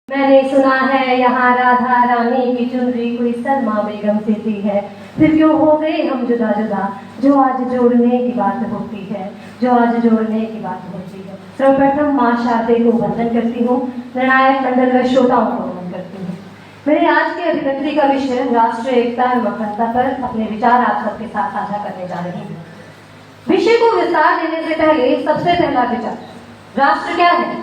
मैंने सुना है यहाँ राधा रानी की चुनरी कोई सलमा बेगम से थी है। फिर क्यों हो गए हम जुदा जुदा, जो आज जोड़ने की बात होती है, जो आज जोड़ने की बात होती है। सर्वप्रथम माँ शारदे को वंदन करती हूँ, निर्णायक मंडल व श्रोताओं को वंदन करती हूँ। मेरे आज के अभिव्यक्ति का विषय राष्ट्रीय एकता एवं अखंडता पर अपने विचार आप सबके साथ साझा करने जा रही हूँ। विषय को विस्तार देने से पहले सबसे पहला विचार, राष्ट्र क्या है?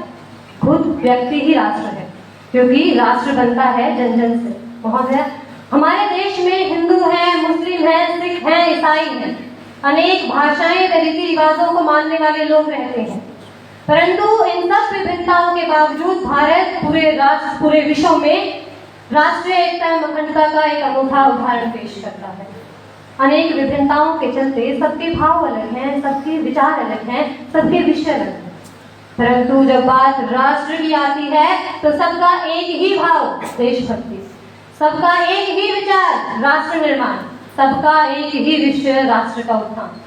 खुद व्यक्ति ही राष्ट्र है, क्योंकि राष्ट्र बनता है जन जन से। महोदय, हमारे देश में हिंदू हैं, मुस्लिम हैं, सिख हैं, ईसाई हैं, अनेक भाषाएं व रीति रिवाजों को मानने वाले लोग रहते हैं, परंतु इन सब विभिन्नताओं के बावजूद भारत पूरे विश्व में राष्ट्रीय एकता एवं अखंडता का एक अनूठा उदाहरण पेश करता है। अनेक विभिन्नताओं के चलते सबके भाव अलग हैं, सबके विचार अलग हैं, सबके विषय अलग हैं, परंतु जब बात राष्ट्र की आती है तो सबका एक ही भाव देशभक्ति, सबका एक ही विचार राष्ट्र निर्माण, सबका एक ही विषय राष्ट्र का उत्थान।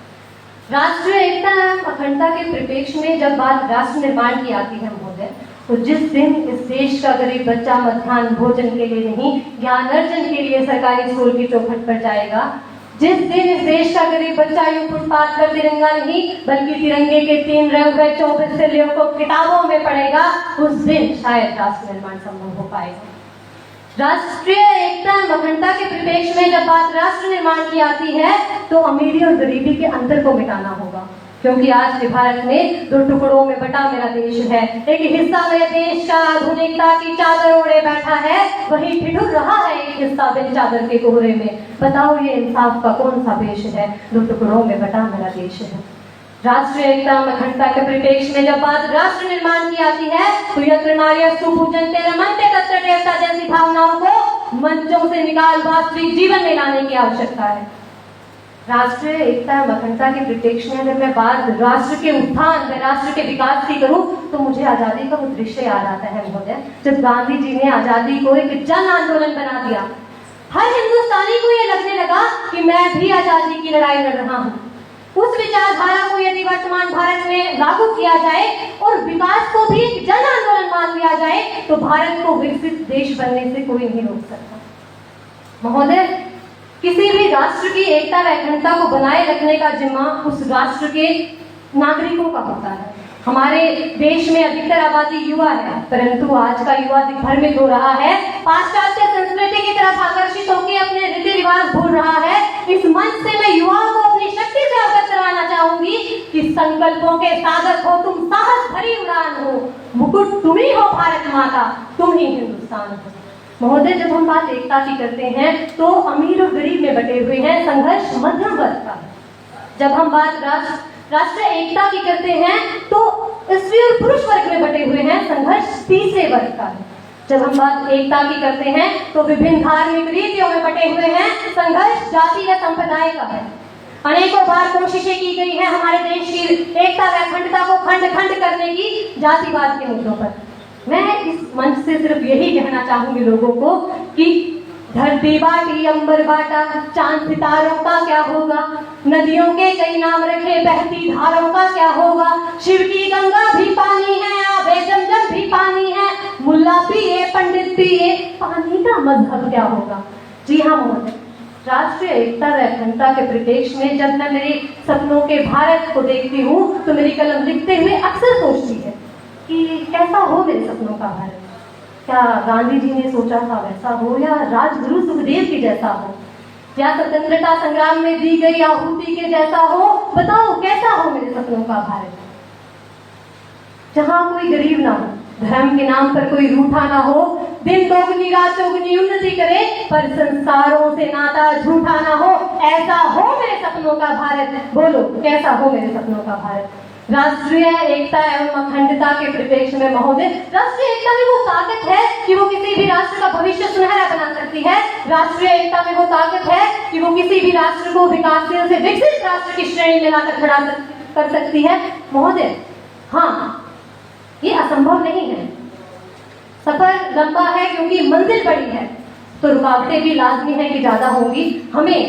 राष्ट्रीय एकता एवं अखंडता के परिप्रेक्ष्य में जब बात राष्ट्र निर्माण की आती है महोदय, तो जिस दिन इस देश का गरीब बच्चा मध्याह्न भोजन के लिए नहीं, ज्ञान अर्जन के लिए सरकारी स्कूल की चौखट पर जाएगा, जिस दिन इस देश का गरीब बच्चा यूं फुटपाथ पर तिरंगा नहीं बल्कि तिरंगे के 3 रंग व 24 सिलियों को किताबों में पढ़ेगा, उस दिन शायद राष्ट्र निर्माण संभव हो पाएगा। राष्ट्रीय एकता एवं अखंडता के परिप्रेक्ष्य में जब बात राष्ट्र निर्माण की आती है तो अमीरी और गरीबी के अंतर को मिटाना होगा, क्योंकि आज के भारत में 2 टुकड़ों में बटा मेरा देश है। एक हिस्सा मेरे देश का आधुनिकता की चादर ओढ़े बैठा है, वहीं ठिठुर रहा है एक हिस्सा बिन चादर के कोहरे में। बताओ ये इंसाफ का कौन सा पेश है? 2 टुकड़ों में बटा मेरा देश है। राष्ट्रीय एकता एवं अखंडता के परिप्रेक्ष्य में जब बात राष्ट्र निर्माण की आती है तो यत्र नार्यस्तु पूजन्ते रमन्ते तत्र देवता जैसी भावनाओं को मंचों से निकाल वास्तविक जीवन में लाने की आवश्यकता है। राष्ट्रीय एकता एवं अखंडता के परिप्रेक्ष्य में अगर मैं बात राष्ट्र के उत्थान व राष्ट्र के विकास की करूं तो मुझे आजादी का वो दृश्य याद आता है महोदय, जब गांधी जी ने आजादी को एक जन आंदोलन बना दिया। हर हिंदुस्तानी को ये लगने लगा कि मैं भी आजादी की लड़ाई लड़ रहा हूँ। उस विचारधारा को यदि वर्तमान भारत में लागू किया जाए और विकास को भी एक जन आंदोलन मान लिया जाए तो भारत को विकसित देश बनने से कोई नहीं रोक सकता। महोदय, किसी भी राष्ट्र की एकता व अखंडता को बनाए रखने का जिम्मा उस राष्ट्र के नागरिकों का होता है। हमारे देश में अधिकतर आबादी युवा है, परंतु आज का युवा दिग्भ्रमित हो रहा है, पाश्चात्य संस्कृति की तरफ आकर्षित होकर अपने रीति रिवाज भूल रहा है। इस मंच से मैं युवाओं को अपनी शक्ति से अवगत करवाना चाहूंगी कि संकल्पों के साधक हो तुम, साहस भरी उड़ान हो, मुकुट तुम ही हो भारत माता, तुम ही हिंदुस्तान हो। महोदय, जब हम बात एकता की करते हैं तो अमीर और गरीब में बटे हुए हैं, संघर्ष मध्यम वर्ग का है। जब हम बात राष्ट्रीय एकता की करते हैं तो स्त्री और पुरुष वर्ग में बटे हुए हैं, संघर्ष तीसरे वर्ग का है। जब हम बात एकता की करते हैं तो विभिन्न धार्मिक रीतियों में बटे हुए हैं, संघर्ष जाति या संप्रदाय का है। अनेकों बार कोशिशें की गई है हमारे देश की एकता व अखंडता को खंड खंड करने की जातिवाद के मुद्दों पर। मैं इस मंच से सिर्फ यही कहना चाहूंगी लोगों को कि धरती बाटी अंबर बाटा, चांद सितारों का क्या होगा, नदियों के कई नाम रखे बहती धारों का क्या होगा, शिव की गंगा भी पानी है, आबे जमजम भी पानी है, मुल्ला पिए पंडित पिए, पानी का मजहब क्या होगा। जी हाँ महोदय, राष्ट्रीय एकता व अखंडता के परिप्रेक्ष्य में जब मैं मेरे सपनों के भारत को देखती हूँ तो मेरी कलम लिखते हुए अक्सर सोचती है कि कैसा हो मेरे सपनों का भारत। क्या गांधी जी ने सोचा था वैसा हो, या राजगुरु सुखदेव के जैसा हो, या स्वतंत्रता संग्राम में दी गई आहुति के जैसा हो। बताओ कैसा हो मेरे सपनों का भारत, जहां कोई गरीब ना हो, धर्म के नाम पर कोई रूठा ना हो, दिन दोगुनी रात चौगुनी उन्नति करे पर संस्कारों से नाता झूठा ना हो। ऐसा हो मेरे सपनों का भारत। बोलो कैसा हो मेरे सपनों का भारत। राष्ट्रीय एकता एवं अखंडता के परिप्रेक्ष्य में महोदय, राष्ट्रीय एकता में वो ताकत है कि वो किसी भी राष्ट्र का भविष्य सुनहरा बना सकती है। राष्ट्रीय एकता में वो ताकत है कि वो किसी भी राष्ट्र को विकासशील से विकसित राष्ट्र की श्रेणी में लाकर खड़ा कर सकती है। महोदय, हाँ, ये असंभव नहीं है। सफर लंबा है क्योंकि मंजिल बड़ी है, तो रुकावटें भी लाजमी है कि ज्यादा होंगी। हमें